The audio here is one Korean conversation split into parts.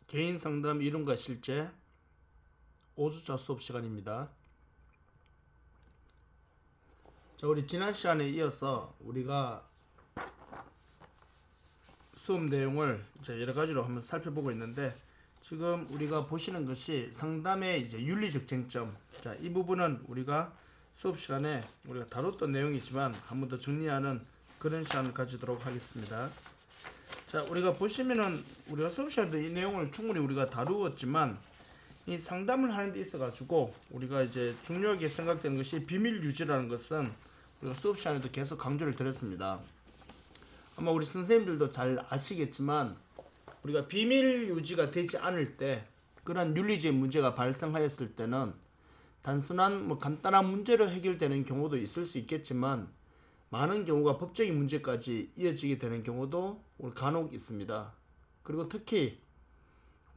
개인 상담 이론과 실제 5주차 수업 시간입니다. 자, 우리 지난 시간에 이어서 우리가 수업 내용을 이제 여러 가지로 한번 살펴보고 있는데, 지금 우리가 보시는 것이 상담의 이제 윤리적 쟁점. 자, 이 부분은 우리가 수업 시간에 우리가 다뤘던 내용이지만 한 번 더 정리하는 그런 시간을 가지도록 하겠습니다. 자, 우리가 보시면은 우리가 수업 시간에도 이 내용을 충분히 우리가 다루었지만, 이 상담을 하는 데 있어 가지고 우리가 이제 중요하게 생각되는 것이 비밀 유지라는 것은 우리가 수업 시간에도 계속 강조를 드렸습니다. 아마 우리 선생님들도 잘 아시겠지만, 우리가 비밀 유지가 되지 않을 때, 그런 윤리적인 문제가 발생하였을 때는 단순한 간단한 문제로 해결되는 경우도 있을 수 있겠지만, 많은 경우가 법적인 문제까지 이어지게 되는 경우도 우리 간혹 있습니다. 그리고 특히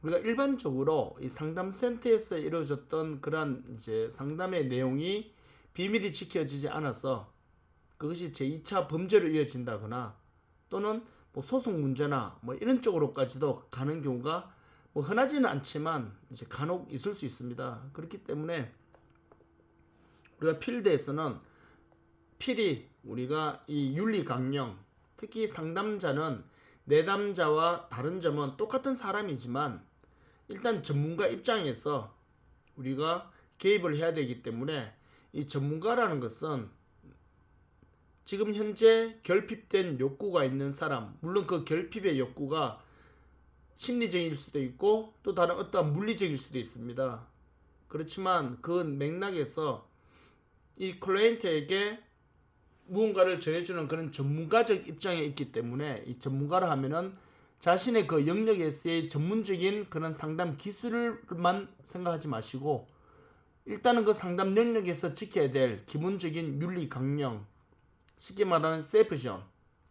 우리가 일반적으로 이 상담센터에서 이루어졌던 그런 이제 상담의 내용이 비밀이 지켜지지 않아서 그것이 제2차 범죄로 이어진다거나, 또는 소송 문제나 이런 쪽으로까지도 가는 경우가 흔하지는 않지만 이제 간혹 있을 수 있습니다. 그렇기 때문에 우리가 필드에서는 필히 우리가 이 윤리 강령, 특히 상담자는 내담자와 다른 점은 똑같은 사람이지만 일단 전문가 입장에서 우리가 개입을 해야 되기 때문에, 이 전문가라는 것은 지금 현재 결핍된 욕구가 있는 사람, 물론 그 결핍의 욕구가 심리적일 수도 있고 또 다른 어떠한 물리적일 수도 있습니다. 그렇지만 그 맥락에서 이 클라이언트에게 무언가를 전해주는 그런 전문가적 입장에 있기 때문에, 이 전문가라 하면은 자신의 그 영역에서의 전문적인 그런 상담 기술만 생각하지 마시고, 일단은 그 상담 영역에서 지켜야 될 기본적인 윤리 강령, 쉽게 말하는 세이프존,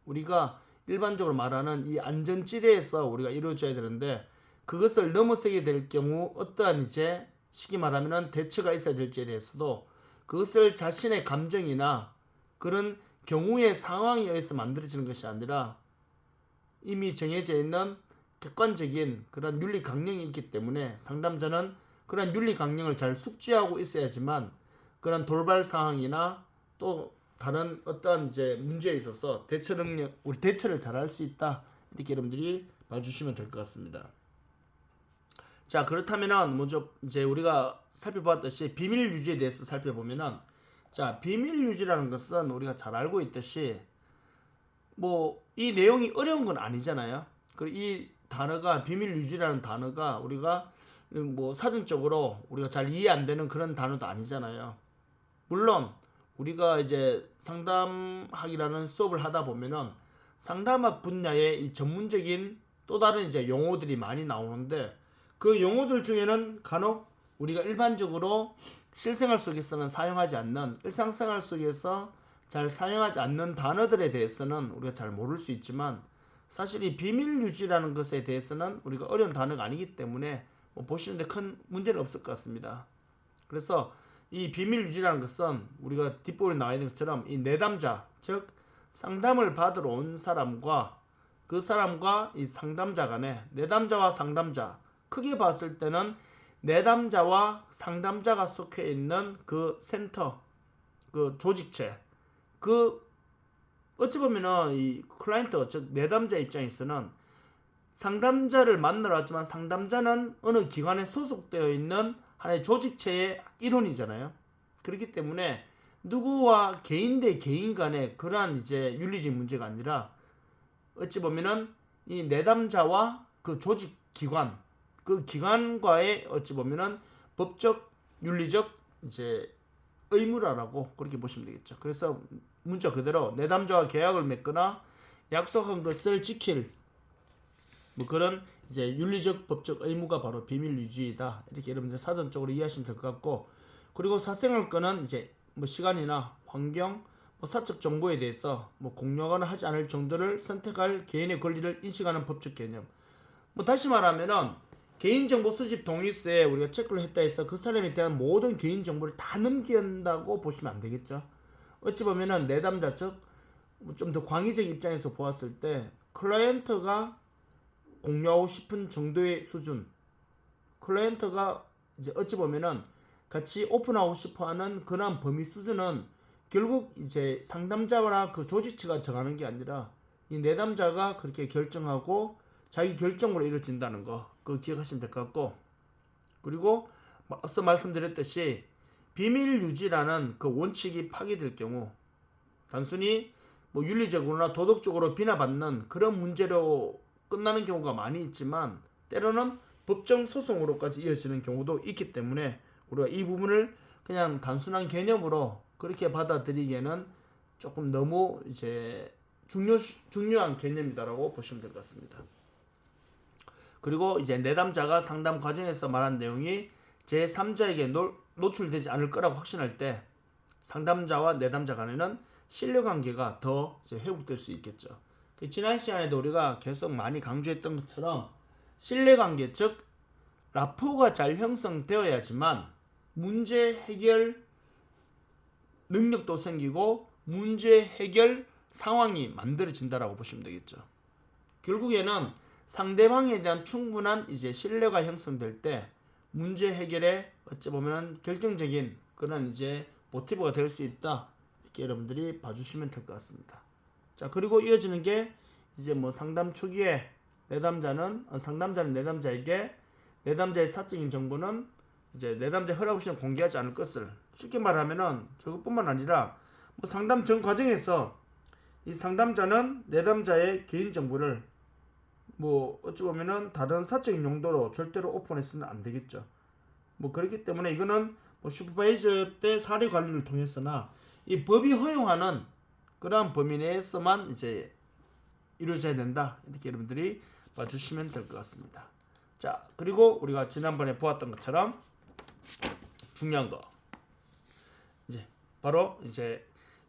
우리가 일반적으로 말하는 이 안전지대에서 우리가 이루어져야 되는데, 그것을 넘어서게 될 경우 어떠한 이제 쉽게 말하면 대처가 있어야 될지에 대해서도 그것을 자신의 감정이나 그런 경우의 상황에 의해서 만들어지는 것이 아니라 이미 정해져 있는 객관적인 그런 윤리 강령이 있기 때문에, 상담자는 그런 윤리 강령을 잘 숙지하고 있어야지만 그런 돌발 상황이나 또 다른 어떠한 이제 문제에 있어서 대처 능력, 우리 대처를 잘 할 수 있다, 이렇게 여러분들이 봐주시면 될 것 같습니다. 자, 그렇다면은 먼저 이제 우리가 살펴봤듯이 비밀 유지에 대해서 살펴보면은, 자, 비밀 유지라는 것은 우리가 잘 알고 있듯이 이 내용이 어려운 건 아니잖아요. 그리고 이 단어가, 비밀 유지라는 단어가 우리가 사전적으로 우리가 잘 이해 안 되는 그런 단어도 아니잖아요. 물론 우리가 이제 상담학이라는 수업을 하다 보면은 상담학 분야의 이 전문적인 또 다른 이제 용어들이 많이 나오는데, 그 용어들 중에는 간혹 우리가 일반적으로 실생활 속에서는 사용하지 않는, 일상생활 속에서 잘 사용하지 않는 단어들에 대해서는 우리가 잘 모를 수 있지만, 사실 이 비밀 유지라는 것에 대해서는 우리가 어려운 단어가 아니기 때문에 보시는데 큰 문제는 없을 것 같습니다. 그래서 이 비밀 유지라는 것은 우리가 뒷부분에 나와 있는 것처럼 이 내담자, 즉 상담을 받으러 온 사람과 그 사람과 이 상담자 간에, 내담자와 상담자, 크게 봤을 때는 내담자와 상담자가 속해 있는 그 센터, 그 조직체, 그 어찌 보면은 이 클라이언트, 즉 내담자 입장에서는 상담자를 만나러 왔지만 상담자는 어느 기관에 소속되어 있는 하나의 조직체의 일원이잖아요. 그렇기 때문에 누구와 개인 대 개인 간의 그러한 이제 윤리적 문제가 아니라, 어찌 보면은 이 내담자와 그 조직 기관, 그 기관과의 어찌 보면은 법적 윤리적 이제 의무라고 그렇게 보시면 되겠죠. 그래서 문자 그대로 내담자와 계약을 맺거나 약속한 것을 지킬 그런 이제 윤리적 법적 의무가 바로 비밀 유지이다, 이렇게 여러분들 사전적으로 이해하시면 될 것 같고, 그리고 사생활권은 이제 시간이나 환경, 사적 정보에 대해서 공유하거나 하지 않을 정도를 선택할 개인의 권리를 인식하는 법적 개념. 다시 말하면은 개인정보 수집 동의서에 우리가 체크를 했다 해서 그 사람에 대한 모든 개인정보를 다 넘긴다고 보시면 안 되겠죠. 어찌 보면은 내담자, 즉 좀 더 광의적 입장에서 보았을 때 클라이언트가 공유하고 싶은 정도의 수준. 클라이언트가 이제 어찌 보면은 같이 오픈하고 싶어하는 그런 범위 수준은 결국 이제 상담자나 그 조직 측가 정하는 게 아니라 이 내담자가 그렇게 결정하고 자기 결정으로 이루어진다는 거, 그거 기억하시면 될 것 같고, 그리고 앞서 말씀드렸듯이 비밀 유지라는 그 원칙이 파괴될 경우 단순히 뭐 윤리적으로나 도덕적으로 비난받는 그런 문제로 끝나는 경우가 많이 있지만 때로는 법정 소송으로까지 이어지는 경우도 있기 때문에 우리가 이 부분을 그냥 단순한 개념으로 그렇게 받아들이기에는 조금 너무 이제 중요한 개념이다라고 보시면 될 것 같습니다. 그리고 이제 내담자가 상담 과정에서 말한 내용이 제3자에게 노출되지 않을 거라고 확신할 때 상담자와 내담자 간에는 신뢰관계가 더 이제 회복될 수 있겠죠. 지난 시간에도 우리가 계속 많이 강조했던 것처럼 신뢰관계, 즉 라포가 잘 형성되어야지만 문제 해결 능력도 생기고 문제 해결 상황이 만들어진다라고 보시면 되겠죠. 결국에는 상대방에 대한 충분한 이제 신뢰가 형성될 때 문제 해결에 어찌 보면 결정적인 그런 이제 모티브가 될 수 있다. 이렇게 여러분들이 봐주시면 될 것 같습니다. 자, 그리고 이어지는 게 이제 뭐 상담 초기에 상담자는 내담자에게 내담자의 사적인 정보는 이제 내담자의 허락 없이는 공개하지 않을 것을, 쉽게 말하면은 저것뿐만 아니라 뭐 상담 전 과정에서 이 상담자는 내담자의 개인 정보를 뭐 어찌 보면은 다른 사적인 용도로 절대로 오픈해서는 안 되겠죠. 뭐 그렇기 때문에 이거는 뭐 슈퍼바이저 때 사례 관리를 통해서나 이 법이 허용하는 그러한 범위 내에서만 이제 이루어져야 된다. 이렇게 여러분들이 봐주시면 될 것 같습니다. 자, 그리고 우리가 지난번에 보았던 것처럼 중요한 거 이제 바로 이제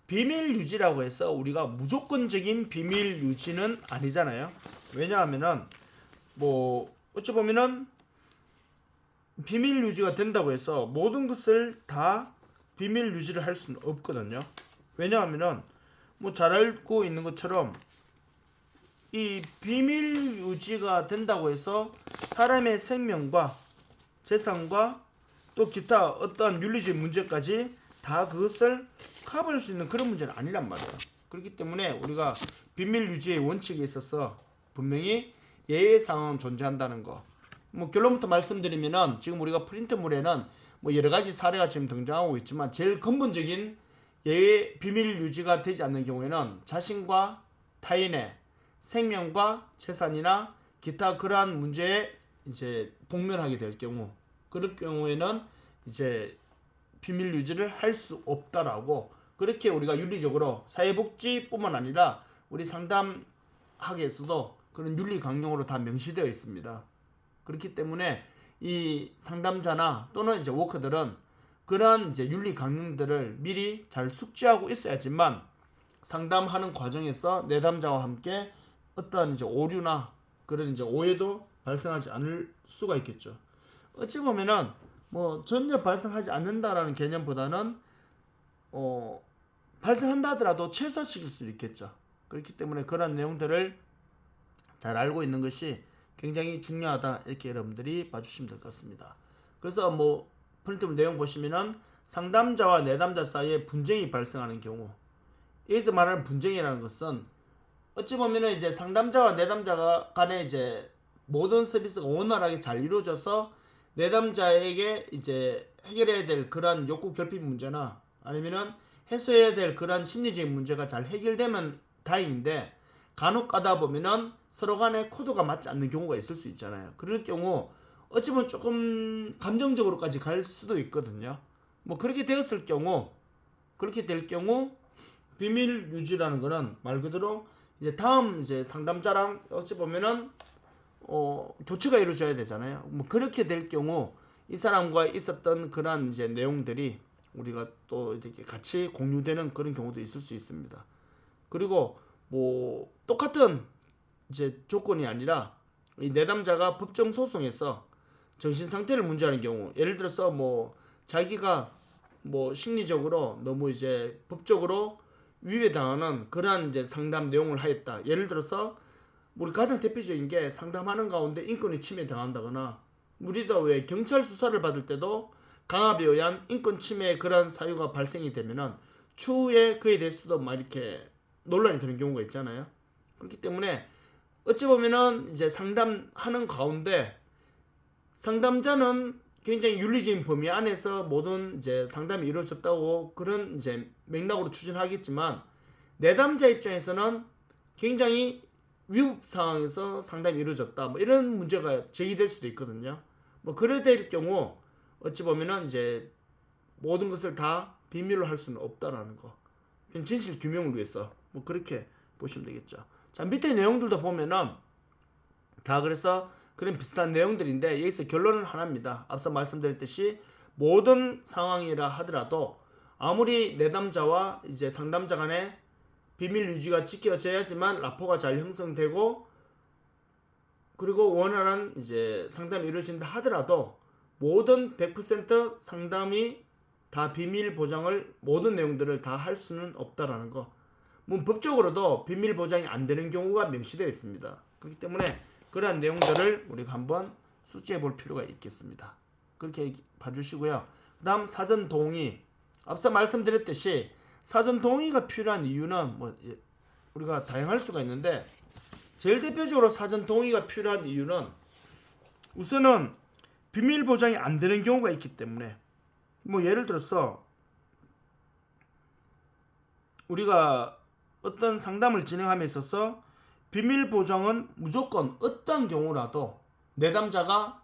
비밀 유지라고 해서 우리가 무조건적인 비밀 유지는 아니잖아요. 왜냐하면은 뭐 어찌 보면은 비밀 유지가 된다고 해서 모든 것을 다 비밀 유지를 할 수는 없거든요. 왜냐하면은 뭐 잘 알고 있는 것처럼 이 비밀 유지가 된다고 해서 사람의 생명과 재산과 또 기타 어떠한 윤리적인 문제까지 다 그것을 커버할 수 있는 그런 문제는 아니란 말이에요. 그렇기 때문에 우리가 비밀 유지의 원칙에 있어서 분명히 예외 상황은 존재한다는 거. 뭐 결론부터 말씀드리면은 지금 우리가 프린트물에는 뭐 여러 가지 사례가 지금 등장하고 있지만 제일 근본적인 예외 비밀 유지가 되지 않는 경우에는 자신과 타인의 생명과 재산이나 기타 그러한 문제에 이제 복면하게 될 경우, 그럴 경우에는 이제 비밀 유지를 할 수 없다라고 그렇게 우리가 윤리적으로 사회복지뿐만 아니라 우리 상담학에서도 그런 윤리 강령으로 다 명시되어 있습니다. 그렇기 때문에 이 상담자나 또는 이제 워커들은 그러한 이제 윤리 강령들을 미리 잘 숙지하고 있어야지만 상담하는 과정에서 내담자와 함께 어떠한 이제 오류나 그런 이제 오해도 발생하지 않을 수가 있겠죠. 어찌 보면은 뭐 전혀 발생하지 않는다라는 개념보다는 발생한다 하더라도 최소화시킬 수 있겠죠. 그렇기 때문에 그런 내용들을 잘 알고 있는 것이 굉장히 중요하다. 이렇게 여러분들이 봐주시면 될 것 같습니다. 그래서 뭐 프린트물 내용 보시면은 상담자와 내담자 사이에 분쟁이 발생하는 경우, 여기서 말하는 분쟁이라는 것은 어찌 보면은 이제 상담자와 내담자 간에 이제 모든 서비스가 원활하게 잘 이루어져서 내담자에게 이제 해결해야 될 그러한 욕구 결핍 문제나 아니면은 해소해야 될 그러한 심리적인 문제가 잘 해결되면 다행인데 간혹 가다 보면은 서로 간에 코드가 맞지 않는 경우가 있을 수 있잖아요. 그럴 경우 어찌 보면 조금 감정적으로까지 갈 수도 있거든요. 뭐 그렇게 되었을 경우, 그렇게 될 경우 비밀 유지라는 거는 말 그대로 이제 다음 이제 상담자랑 어찌 보면은 교체가 이루어져야 되잖아요. 뭐 그렇게 될 경우 이 사람과 있었던 그런 이제 내용들이 우리가 또 이렇게 같이 공유되는 그런 경우도 있을 수 있습니다. 그리고 뭐 똑같은 이제 조건이 아니라 이 내담자가 법정 소송에서 정신 상태를 문제하는 경우, 예를 들어서 뭐 자기가 뭐 심리적으로 너무 이제 법적으로 위배당하는 그러한 이제 상담 내용을 하였다. 예를 들어서 우리 가장 대표적인 게 상담하는 가운데 인권이 침해당한다거나 우리도 왜 경찰 수사를 받을 때도 강압에 의한 인권 침해 그런 사유가 발생이 되면은 추후에 그에 대해서도 막 이렇게 논란이 되는 경우가 있잖아요. 그렇기 때문에 어찌 보면은 이제 상담하는 가운데 상담자는 굉장히 윤리적인 범위 안에서 모든 이제 상담이 이루어졌다고 그런 이제 맥락으로 추진하겠지만 내담자 입장에서는 굉장히 위급 상황에서 상담이 이루어졌다. 뭐 이런 문제가 제기될 수도 있거든요. 뭐 그래 될 경우 어찌 보면은 이제 모든 것을 다 비밀로 할 수는 없다라는 거. 진실 규명을 위해서 뭐 그렇게 보시면 되겠죠. 자, 밑에 내용들도 보면은 다 그래서 그런 비슷한 내용들인데 여기서 결론은 하나입니다. 앞서 말씀드렸듯이 모든 상황이라 하더라도 아무리 내담자와 이제 상담자 간에 비밀 유지가 지켜져야지만 라포가 잘 형성되고 그리고 원활한 이제 상담이 이루어진다 하더라도 모든 100% 상담이 다 비밀 보장을 모든 내용들을 다 할 수는 없다라는 거. 뭐 법적으로도 비밀 보장이 안 되는 경우가 명시되어 있습니다. 그렇기 때문에 그러한 내용들을 우리가 한번 숙지해 볼 필요가 있겠습니다. 그렇게 봐주시고요. 그 다음 사전 동의. 앞서 말씀드렸듯이 사전 동의가 필요한 이유는 뭐 우리가 다양할 수가 있는데 제일 대표적으로 사전 동의가 필요한 이유는 우선은 비밀 보장이 안 되는 경우가 있기 때문에 뭐 예를 들어서 우리가 어떤 상담을 진행함에 있어서 비밀 보장은 무조건 어떤 경우라도 내담자가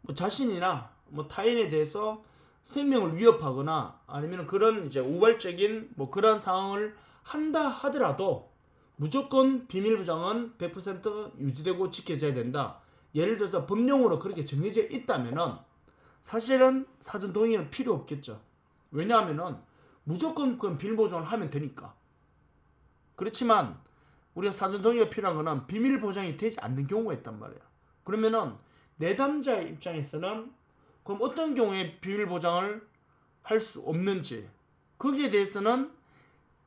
뭐 자신이나 뭐 타인에 대해서 생명을 위협하거나 아니면 그런 이제 우발적인 뭐 그런 상황을 한다 하더라도 무조건 비밀 보장은 100% 유지되고 지켜져야 된다. 예를 들어서 법령으로 그렇게 정해져 있다면은 사실은 사전 동의는 필요 없겠죠. 왜냐하면은 무조건 그건 비밀 보장을 하면 되니까. 그렇지만 우리가 사전 동의가 필요한 거는 비밀 보장이 되지 않는 경우가 있단 말이에요. 그러면은 내담자의 입장에서는 그럼 어떤 경우에 비밀 보장을 할 수 없는지 거기에 대해서는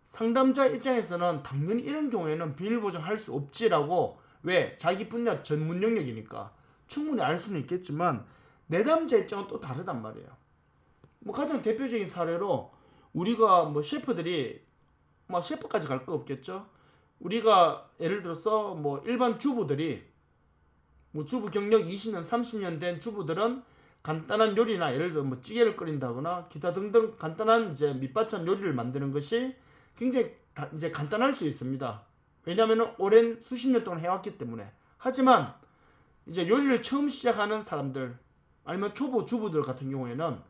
상담자 입장에서는 당연히 이런 경우에는 비밀 보장할 수 없지라고 왜 자기 분야 전문 영역이니까 충분히 알 수는 있겠지만 내담자 입장은 또 다르단 말이에요. 뭐 가장 대표적인 사례로 우리가 뭐 셰프들이 뭐 셰프까지 갈 거 없겠죠. 우리가 예를 들어서 뭐 일반 주부들이 뭐 주부 경력 20년, 30년 된 주부들은 간단한 요리나 예를 들어 뭐 찌개를 끓인다거나 기타 등등 간단한 이제 밑반찬 요리를 만드는 것이 굉장히 이제 간단할 수 있습니다. 왜냐하면 오랜 수십 년 동안 해왔기 때문에. 하지만 이제 요리를 처음 시작하는 사람들 아니면 초보 주부들 같은 경우에는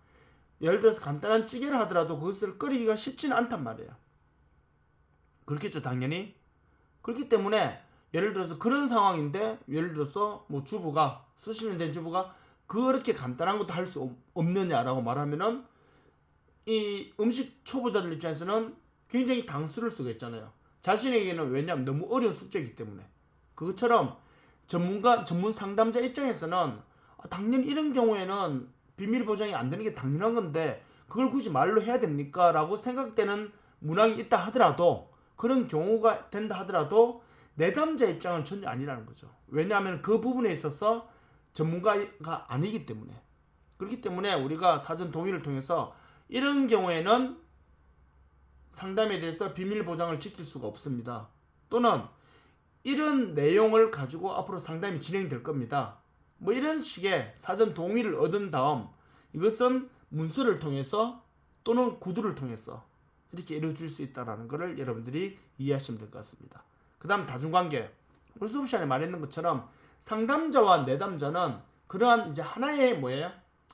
예를 들어서 간단한 찌개를 하더라도 그것을 끓이기가 쉽지는 않단 말이에요. 그렇겠죠, 당연히. 그렇기 때문에 예를 들어서 그런 상황인데 예를 들어서 뭐 주부가 수십 년 된 주부가 그렇게 간단한 것도 할 수 없느냐라고 말하면은 이 음식 초보자들 입장에서는 굉장히 당수를 쓰고 있잖아요. 자신에게는 왜냐하면 너무 어려운 숙제이기 때문에. 그것처럼 전문 상담자 입장에서는 당연히 이런 경우에는 비밀 보장이 안 되는 게 당연한 건데 그걸 굳이 말로 해야 됩니까? 라고 생각되는 문항이 있다 하더라도 그런 경우가 된다 하더라도 내담자 입장은 전혀 아니라는 거죠. 왜냐하면 그 부분에 있어서 전문가가 아니기 때문에. 그렇기 때문에 우리가 사전 동의를 통해서 이런 경우에는 상담에 대해서 비밀 보장을 지킬 수가 없습니다. 또는 이런 내용을 가지고 앞으로 상담이 진행될 겁니다. 뭐 이런 식의 사전 동의를 얻은 다음 이것은 문서를 통해서 또는 구두를 통해서 이렇게 이루어질 수 있다는 것을 여러분들이 이해하시면 될 것 같습니다. 그 다음 다중관계. 오늘 수업 시간에 말했는 것처럼 상담자와 내담자는 그러한 이제 하나의 뭐예요?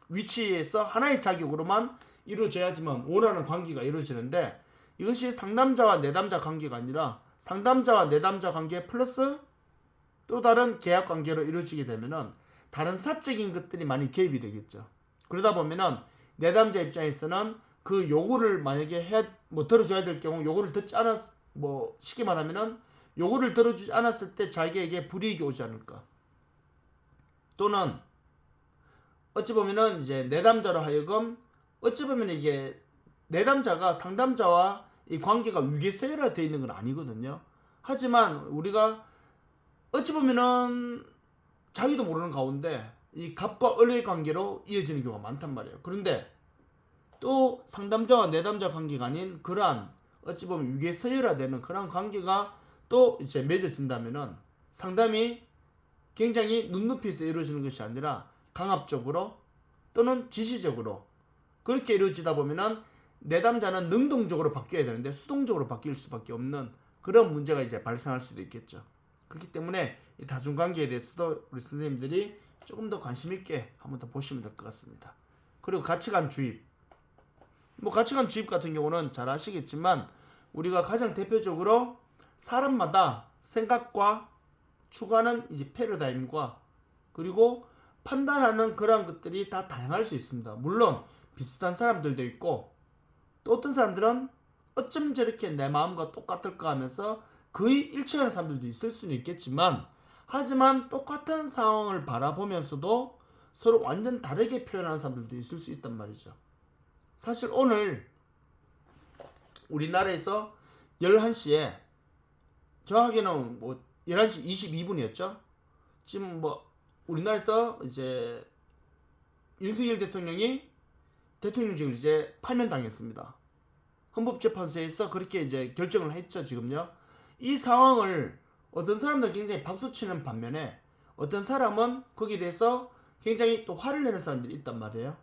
위치에서 하나의 자격으로만 이루어져야지만 원하는 관계가 이루어지는데 이것이 상담자와 내담자 관계가 아니라 상담자와 내담자 관계 플러스 또 다른 계약 관계로 이루어지게 되면은 다른 사적인 것들이 많이 개입이 되겠죠. 그러다 보면은 내담자 입장에서는 그 요구를 만약에 들어줘야 될 경우 요구를 듣지 않았 뭐 쉽게 말하면은 요구를 들어주지 않았을 때 자기에게 불이익이 오지 않을까. 또는 어찌 보면은 이제 내담자로 하여금 어찌 보면 이게 내담자가 상담자와 이 관계가 위계소열화 되어 있는 건 아니거든요. 하지만 우리가 어찌 보면은 자기도 모르는 가운데 이 갑과 을의 관계로 이어지는 경우가 많단 말이에요. 그런데 또 상담자와 내담자 관계가 아닌 그러한 어찌 보면 위계서열화되는 그런 관계가 또 이제 맺어진다면은 상담이 굉장히 눈높이에서 이루어지는 것이 아니라 강압적으로 또는 지시적으로 그렇게 이루어지다 보면은 내담자는 능동적으로 바뀌어야 되는데 수동적으로 바뀔 수밖에 없는 그런 문제가 이제 발생할 수도 있겠죠. 그렇기 때문에 이 다중관계에 대해서도 우리 선생님들이 조금 더 관심 있게 한번 더 보시면 될 것 같습니다. 그리고 가치관 주입. 뭐 가치관 주입 같은 경우는 잘 아시겠지만 우리가 가장 대표적으로 사람마다 생각과 추구하는 이제 패러다임과 그리고 판단하는 그런 것들이 다 다양할 수 있습니다. 물론 비슷한 사람들도 있고 또 어떤 사람들은 어쩜 저렇게 내 마음과 똑같을까 하면서 거의 일치하는 사람들도 있을 수는 있겠지만 하지만 똑같은 상황을 바라보면서도 서로 완전 다르게 표현하는 사람들도 있을 수 있단 말이죠. 사실 오늘 우리나라에서 11시에 정확하게는 뭐 11시 22분이었죠. 지금 뭐 우리나라에서 이제 윤석열 대통령이 대통령직을 이제 파면당했습니다. 헌법재판소에서 그렇게 이제 결정을 했죠. 지금요. 이 상황을 어떤 사람들은 굉장히 박수치는 반면에 어떤 사람은 거기에 대해서 굉장히 또 화를 내는 사람들이 있단 말이에요.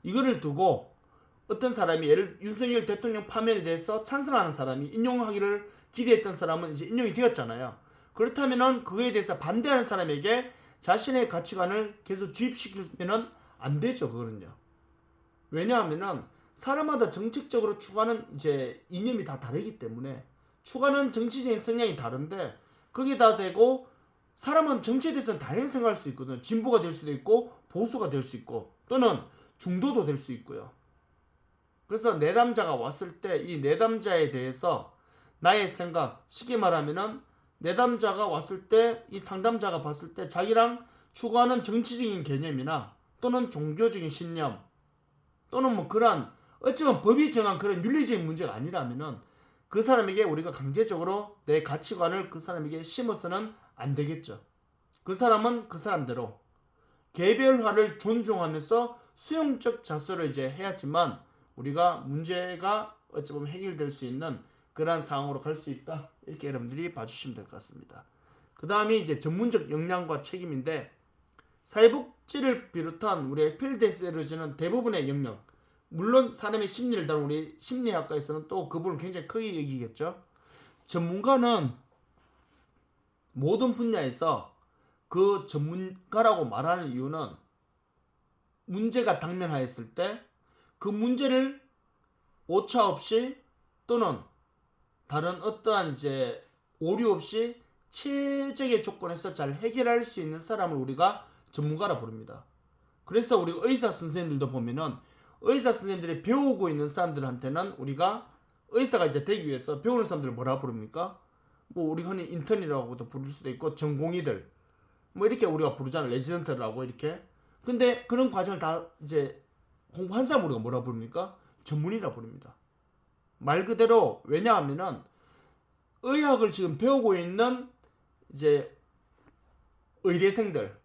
이거를 두고 어떤 사람이 윤석열 대통령 파면에 대해서 찬성하는 사람이 인용하기를 기대했던 사람은 이제 인용이 되었잖아요. 그렇다면은 그거에 대해서 반대하는 사람에게 자신의 가치관을 계속 주입시키면은 안 되죠. 그거는요. 왜냐하면은 사람마다 정책적으로 추구하는 이제 이념이 다 다르기 때문에 추구하는 정치적인 성향이 다른데 거기다 대고 사람은 정치에 대해서는 다양하게 생각할 수 있거든요. 진보가 될 수도 있고 보수가 될 수 있고 또는 중도도 될 수 있고요. 그래서 내담자가 왔을 때 이 내담자에 대해서 나의 생각, 쉽게 말하면은 내담자가 왔을 때 이 상담자가 봤을 때 자기랑 추구하는 정치적인 개념이나 또는 종교적인 신념 또는 뭐 그러한 어찌보면 법이 정한 그런 윤리적인 문제가 아니라면은 그 사람에게 우리가 강제적으로 내 가치관을 그 사람에게 심어서는 안 되겠죠. 그 사람은 그 사람대로 개별화를 존중하면서 수용적 자세로 이제 해야지만 우리가 문제가 어찌 보면 해결될 수 있는 그러한 상황으로 갈 수 있다. 이렇게 여러분들이 봐주시면 될 것 같습니다. 그 다음에 이제 전문적 역량과 책임인데 사회복지를 비롯한 우리의 필드에서 이루어지는 대부분의 역량 물론 사람의 심리를 다룬 우리 심리학과에서는 또 그 부분을 굉장히 크게 여기겠죠. 전문가는 모든 분야에서 그 전문가라고 말하는 이유는 문제가 당면하였을 때 그 문제를 오차 없이 또는 다른 어떠한 이제 오류 없이 최적의 조건에서 잘 해결할 수 있는 사람을 우리가 전문가라 부릅니다. 그래서 우리 의사 선생님들도 보면은 의사 선생님들이 배우고 있는 사람들한테는 우리가 의사가 이제 되기 위해서 배우는 사람들을 뭐라 부릅니까? 뭐 우리 흔히 인턴이라고도 부를 수도 있고 전공의들 뭐 이렇게 우리가 부르잖아요. 레지던트라고 이렇게. 근데 그런 과정을 다 이제 공부한 사람 우리가 뭐라 부릅니까? 전문의라 부릅니다. 말 그대로 왜냐하면은 의학을 지금 배우고 있는 이제 의대생들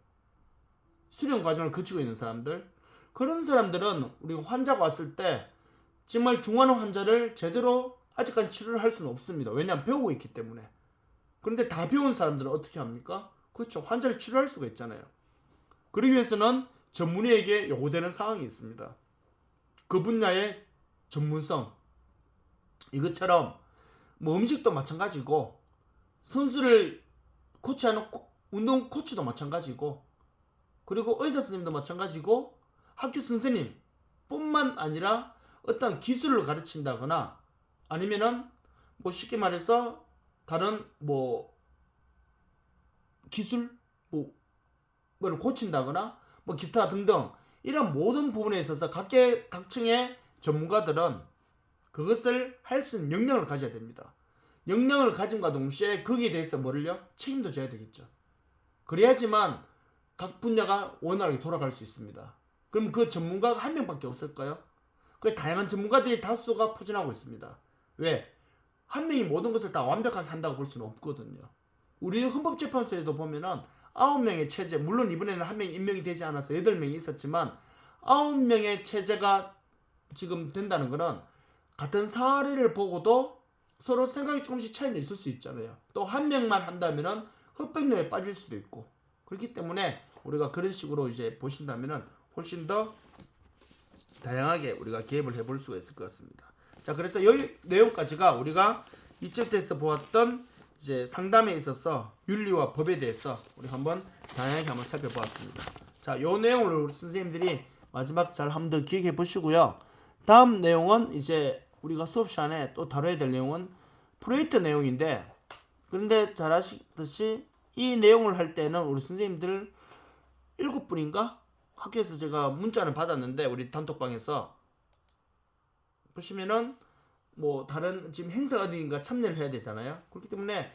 수련 과정을 거치고 있는 사람들 그런 사람들은 우리가 환자가 왔을 때 정말 중환 환자를 제대로 아직까지 치료를 할 수는 없습니다. 왜냐하면 배우고 있기 때문에. 그런데 다 배운 사람들은 어떻게 합니까? 그렇죠. 환자를 치료할 수가 있잖아요. 그러기 위해서는 전문의에게 요구되는 사항이 있습니다. 그 분야의 전문성. 이것처럼 뭐 음식도 마찬가지고 선수를 코치하는 운동 코치도 마찬가지고 그리고 의사 선생님도 마찬가지고 학교 선생님 뿐만 아니라 어떤 기술을 가르친다거나 아니면은 뭐 쉽게 말해서 다른 뭐 기술 뭐를 고친다거나 뭐 기타 등등 이런 모든 부분에 있어서 각층의 전문가들은 그것을 할 수 있는 역량을 가져야 됩니다. 역량을 가짐과 동시에 거기에 대해서 뭐를요? 책임도 져야 되겠죠. 그래야지만 각 분야가 원활하게 돌아갈 수 있습니다. 그럼 그 전문가가 한 명밖에 없을까요? 그 다양한 전문가들이 다수가 포진하고 있습니다. 왜? 한 명이 모든 것을 다 완벽하게 한다고 볼 수는 없거든요. 우리 헌법재판소에도 보면은 9명의 체제, 물론 이번에는 한 명이 임명이 되지 않아서 8명이 있었지만 9명의 체제가 지금 된다는 거는 같은 사례를 보고도 서로 생각이 조금씩 차이는 있을 수 있잖아요. 또 한 명만 한다면은 흑백노에 빠질 수도 있고, 그렇기 때문에 우리가 그런 식으로 이제 보신다면은 훨씬 더 다양하게 우리가 개입을 해볼 수가 있을 것 같습니다. 자, 그래서 이 내용까지가 우리가 2챕터에서 보았던 이제 상담에 있어서 윤리와 법에 대해서 우리 한번 다양하게 한번 살펴보았습니다. 자, 요 내용을 우리 선생님들이 마지막 잘 한번 더 기억해 보시고요. 다음 내용은 이제 우리가 수업 시간에 또 다뤄야 될 내용은 프로젝트 내용인데, 그런데 잘 아시듯이 이 내용을 할 때는 우리 선생님들 7분인가? 학교에서 제가 문자를 받았는데 우리 단톡방에서 보시면은 뭐 다른 지금 행사 어디인가 참여를 해야 되잖아요. 그렇기 때문에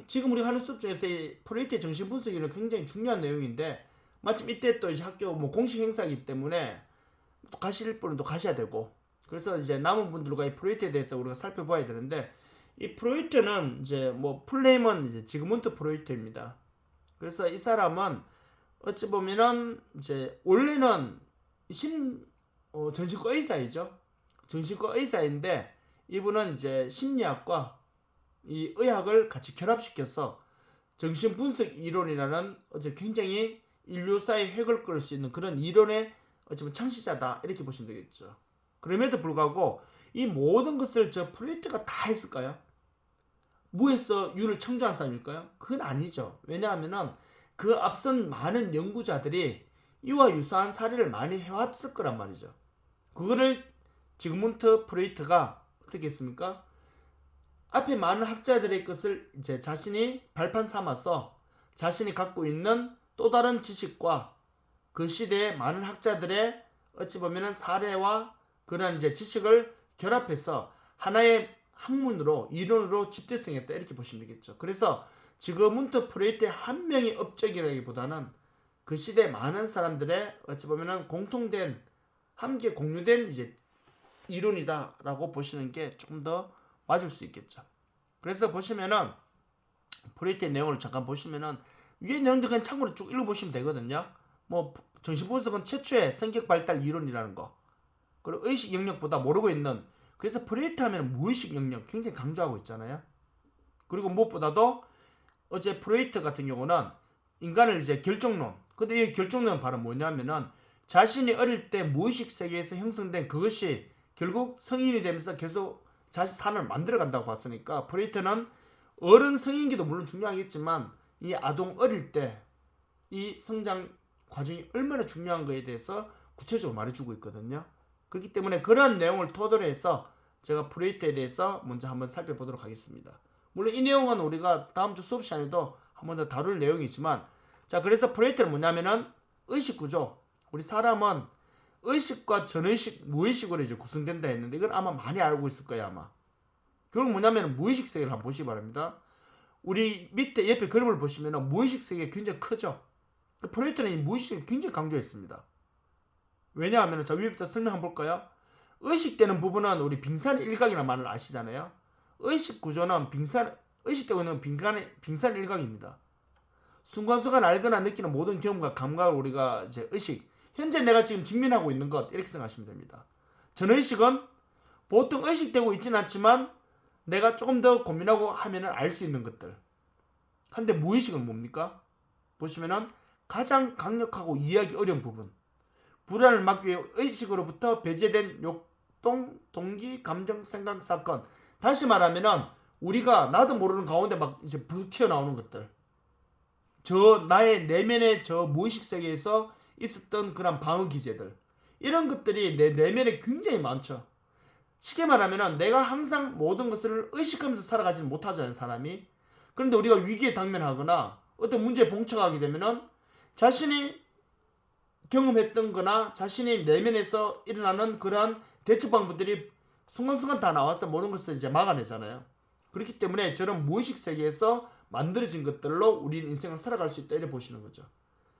지금 우리 하는 수업 중에서 이 프로젝트의 정신 분석이는 굉장히 중요한 내용인데, 마침 이때 또 이제 학교 뭐 공식 행사이기 때문에 또 가실 분은 또 가셔야 되고, 그래서 이제 남은 분들과 이 프로젝트에 대해서 우리가 살펴봐야 되는데, 이 프로젝트는 이제 뭐 풀네임은 이제 지그문트 프로젝트입니다. 그래서 이 사람은 어찌 보면은 이제 원래는 정신과 의사이죠. 정신과 의사인데 이분은 이제 심리학과 이 의학을 같이 결합시켜서 정신분석 이론이라는 어제 굉장히 인류사의 획을 그을 수 있는 그런 이론의 어쩌면 창시자다, 이렇게 보시면 되겠죠. 그럼에도 불구하고 이 모든 것을 저 프로이트가 다 했을까요? 무에서 유를 창조한 사람일까요? 그건 아니죠. 왜냐하면은 그 앞선 많은 연구자들이 이와 유사한 사례를 많이 해왔을 거란 말이죠. 그거를 지그문트 프로이트가 어떻게 했습니까? 앞에 많은 학자들의 것을 이제 자신이 발판 삼아서 자신이 갖고 있는 또 다른 지식과 그 시대의 많은 학자들의 어찌 보면은 사례와 그런 이제 지식을 결합해서 하나의 학문으로 이론으로 집대성했다, 이렇게 보시면 되겠죠. 그래서 지그문트 프로이트의 한 명의 업적이라기보다는 그 시대 많은 사람들의 어찌 보면은 공통된 함께 공유된 이제 이론이다라고 보시는 게 조금 더 맞을 수 있겠죠. 그래서 보시면은 프로이트의 내용을 잠깐 보시면은 위에 내용들 그냥 참고로 쭉 읽어보시면 되거든요. 뭐 정신분석은 최초의 성격 발달 이론이라는 거, 그리고 의식 영역보다 모르고 있는, 그래서 프로이트 하면 무의식 영역 굉장히 강조하고 있잖아요. 그리고 무엇보다도 어제 프로이트 같은 경우는 인간을 이제 결정론, 근데 이 결정론은 바로 뭐냐면은 자신이 어릴 때 무의식 세계에서 형성된 그것이 결국 성인이 되면서 계속 자신 삶을 만들어 간다고 봤으니까, 프로이트는 어른 성인기도 물론 중요하겠지만 이 아동 어릴 때 이 성장 과정이 얼마나 중요한 거에 대해서 구체적으로 말해주고 있거든요. 그렇기 때문에 그런 내용을 토대로 해서 제가 프로이트에 대해서 먼저 한번 살펴보도록 하겠습니다. 물론 이 내용은 우리가 다음 주 수업 시간에도 한번 더 다룰 내용이지만, 자, 그래서 프로이트는 뭐냐면은 의식 구조, 우리 사람은 의식과 전의식, 무의식으로 이제 구성된다 했는데 이건 아마 많이 알고 있을 거예요, 아마. 결국 뭐냐면 무의식 세계를 한번 보시기 바랍니다. 우리 밑에 옆에 그림을 보시면 무의식 세계가 굉장히 크죠. 프로이트는 이 무의식을 굉장히 강조했습니다. 왜냐하면 저 위에부터 설명 한번 볼까요? 의식되는 부분은 우리 빙산 일각이라는 말을 아시잖아요. 의식 구조는 의식되고 있는 빙산 일각입니다. 순간순간 알거나 느끼는 모든 경험과 감각을 우리가 이제 의식, 현재 내가 지금 직면하고 있는 것, 이렇게 생각하시면 됩니다. 전의식은 보통 의식되고 있지는 않지만 내가 조금 더 고민하고 하면 알 수 있는 것들. 근데 무의식은 뭡니까? 보시면은 가장 강력하고 이해하기 어려운 부분, 불안을 막기 위해 의식으로부터 배제된 욕동, 동기, 감정, 생각, 사건. 다시 말하면은 우리가 나도 모르는 가운데 막 이제 불 튀어나오는 것들, 저 나의 내면의 저 무의식 세계에서 있었던 그런 방어 기제들, 이런 것들이 내 내면에 굉장히 많죠. 쉽게 말하면은 내가 항상 모든 것을 의식하면서 살아가지는 못하잖아요, 사람이. 그런데 우리가 위기에 당면하거나 어떤 문제에 봉착하게 되면은 자신이 경험했던 거나 자신의 내면에서 일어나는 그러한 대처 방법들이 순간순간 다 나와서 모든 것을 이제 막아내잖아요. 그렇기 때문에 저런 무의식 세계에서 만들어진 것들로 우리는 인생을 살아갈 수 있다, 이렇게 보시는 거죠.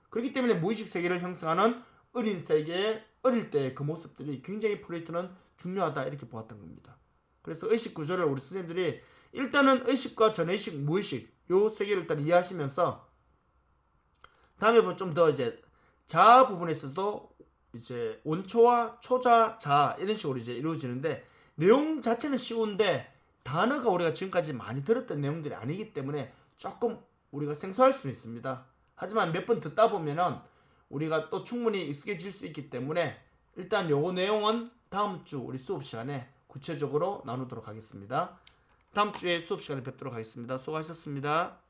그렇기 때문에 무의식 세계를 형성하는 어린 세계의 어릴 때의 그 모습들이 굉장히 프로이트는 중요하다, 이렇게 보았던 겁니다. 그래서 의식 구조를 우리 선생님들이 일단은 의식과 전의식, 무의식 요 세 개를 일단 이해하시면서 다음에 보면 좀 더 이제 자아 부분에 있어서도 이제 원초와 초자, 자아 이런 식으로 이제 이루어지는데 내용 자체는 쉬운데 단어가 우리가 지금까지 많이 들었던 내용들이 아니기 때문에 조금 우리가 생소할 수는 있습니다. 하지만 몇 번 듣다 보면은 우리가 또 충분히 익숙해질 수 있기 때문에 일단 요거 내용은 다음 주 우리 수업 시간에 구체적으로 나누도록 하겠습니다. 다음 주에 수업 시간에 뵙도록 하겠습니다. 수고하셨습니다.